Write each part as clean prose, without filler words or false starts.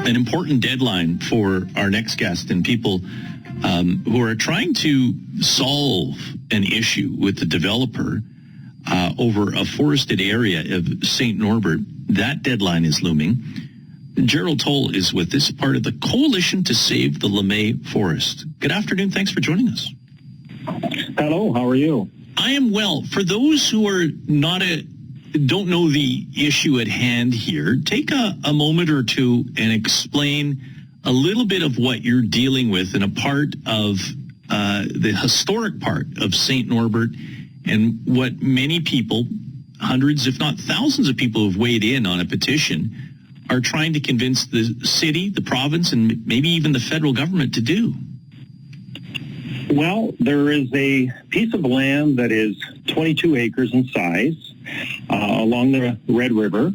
an important deadline for our next guest and people who are trying to solve an issue with the developer over a forested area of St. Norbert. That deadline is looming. Gerald Toll is with this part of the Coalition to Save the Lemay Forest. Good afternoon. Thanks for joining us. Hello. How are you? I am well. For those who are don't know the issue at hand here, take a moment or two and explain a little bit of what you're dealing with in a part of the historic part of St. Norbert, and what many people, hundreds if not thousands of people who've weighed in on a petition, are trying to convince the city, the province, and maybe even the federal government to do. Well, there is a piece of land that is 22 acres in size along the Red River.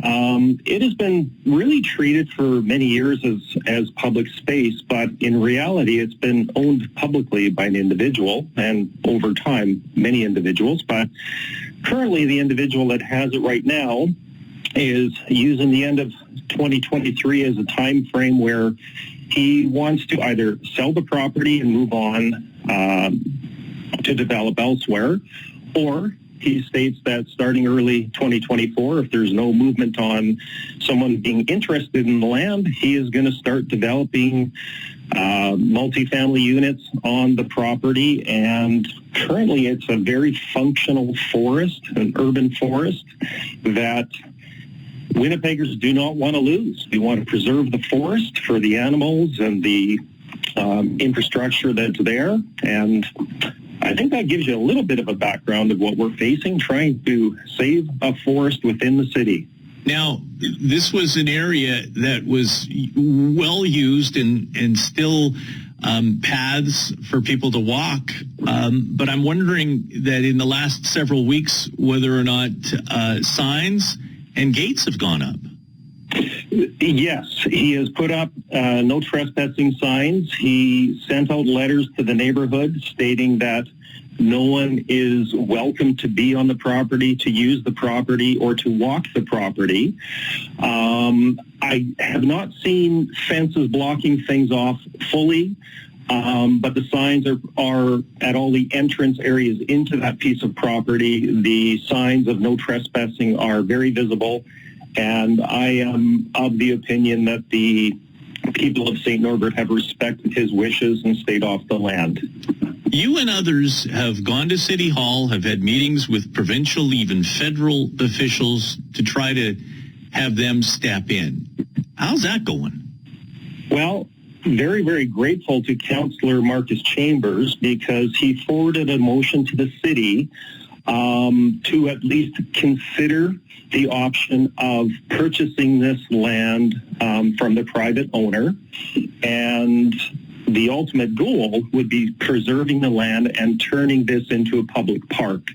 It has been really treated for many years as public space, but in reality, it's been owned publicly by an individual, and over time, many individuals. But currently, the individual that has it right now is using the end of 2023 as a time frame where he wants to either sell the property and move on to develop elsewhere, or he states that starting early 2024, if there's no movement on someone being interested in the land, he is going to start developing multifamily units on the property. And currently it's a very functional forest, an urban forest that Winnipeggers do not want to lose. We want to preserve the forest for the animals and the infrastructure that's there. And I think that gives you a little bit of a background of what we're facing, trying to save a forest within the city. Now, this was an area that was well used and still paths for people to walk. But I'm wondering that in the last several weeks, whether or not signs and gates have gone up. Yes, he has put up no trespassing signs. He sent out letters to the neighborhood stating that no one is welcome to be on the property, to use the property, or to walk the property. I have not seen fences blocking things off fully, but the signs are at all the entrance areas into that piece of property. The signs of no trespassing are very visible. And I am of the opinion that the people of St. Norbert have respected his wishes and stayed off the land. You and others have gone to City Hall, have had meetings with provincial, even federal officials to try to have them step in. How's that going? Well, very, very grateful to Councillor Marcus Chambers because he forwarded a motion to the city to at least consider the option of purchasing this land from the private owner. And the ultimate goal would be preserving the land and turning this into a public park.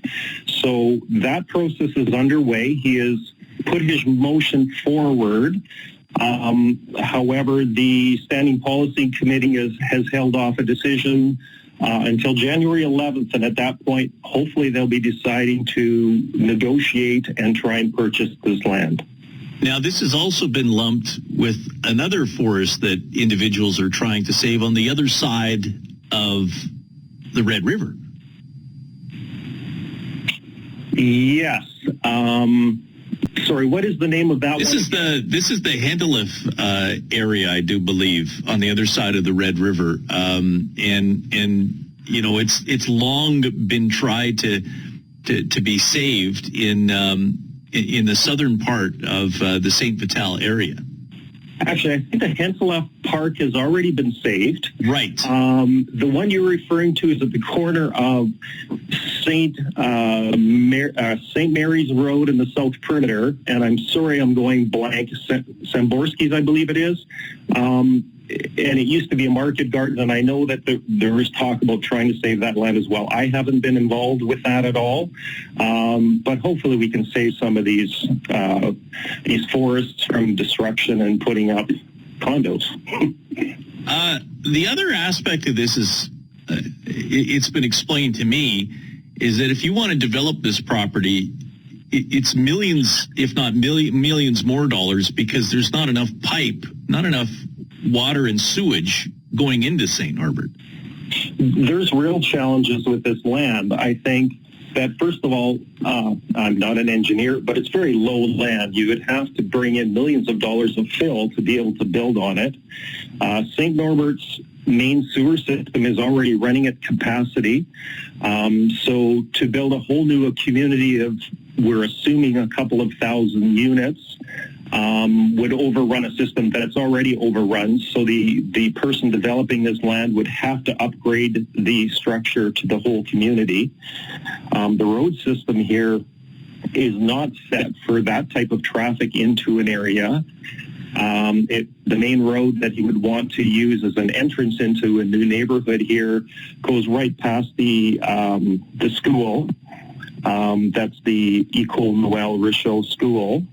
So that process is underway. He has put his motion forward. However, the Standing Policy Committee has held off a decision until January 11th, and at that point, hopefully they'll be deciding to negotiate and try and purchase this land. Now, this has also been lumped with another forest that individuals are trying to save on the other side of the Red River. Yes. Sorry, what is the name of that one? This is the Handeliff area, I do believe, on the other side of the Red River. And you know, it's long been tried to be saved in the southern part of the St. Vital area. Actually, I think the Handeliff Park has already been saved. Right. The one you're referring to is at the corner of St. Mary's Road in the South Perimeter, and I'm sorry I'm going blank, Samborski's, I believe it is. And it used to be a market garden, and I know that there is talk about trying to save that land as well. I haven't been involved with that at all, but hopefully we can save some of these forests from destruction and putting up condos. The other aspect of this is, it's been explained to me, is that if you want to develop this property, it's millions, if not millions more dollars, because there's not enough pipe not enough water and sewage going into St. Norbert. There's real challenges with this land. I think that, first of all, I'm not an engineer, but it's very low land. You would have to bring in millions of dollars of fill to be able to build on it. St. Norbert's main sewer system is already running at capacity. So to build a whole new community of, we're assuming, a couple of thousand units, would overrun a system that's already overrun. So the person developing this land would have to upgrade the structure to the whole community. The road system here is not set for that type of traffic into an area. The main road that he would want to use as an entrance into a new neighborhood here goes right past the school. That's the École Noël Richaud School.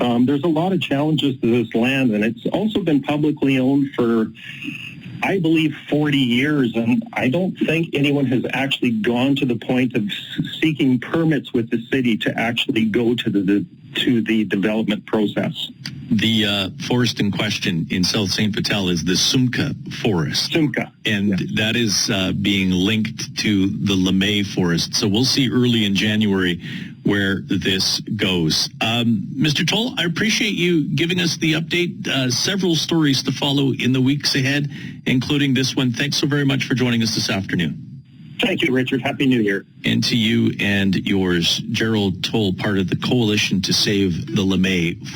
There's a lot of challenges to this land, and it's also been publicly owned for, I believe, 40 years, and I don't think anyone has actually gone to the point of seeking permits with the city to actually go to the development process. The forest in question in South St. Vital is the Sumka Forest. Sumka. And that is being linked to the Lemay Forest. So we'll see early in January where this goes. Mr. Toll, I appreciate you giving us the update. Several stories to follow in the weeks ahead, including this one. Thanks so very much for joining us this afternoon. Thank you, Richard. Happy New Year. And to you and yours, Gerald Toll, part of the Coalition to Save the Lemay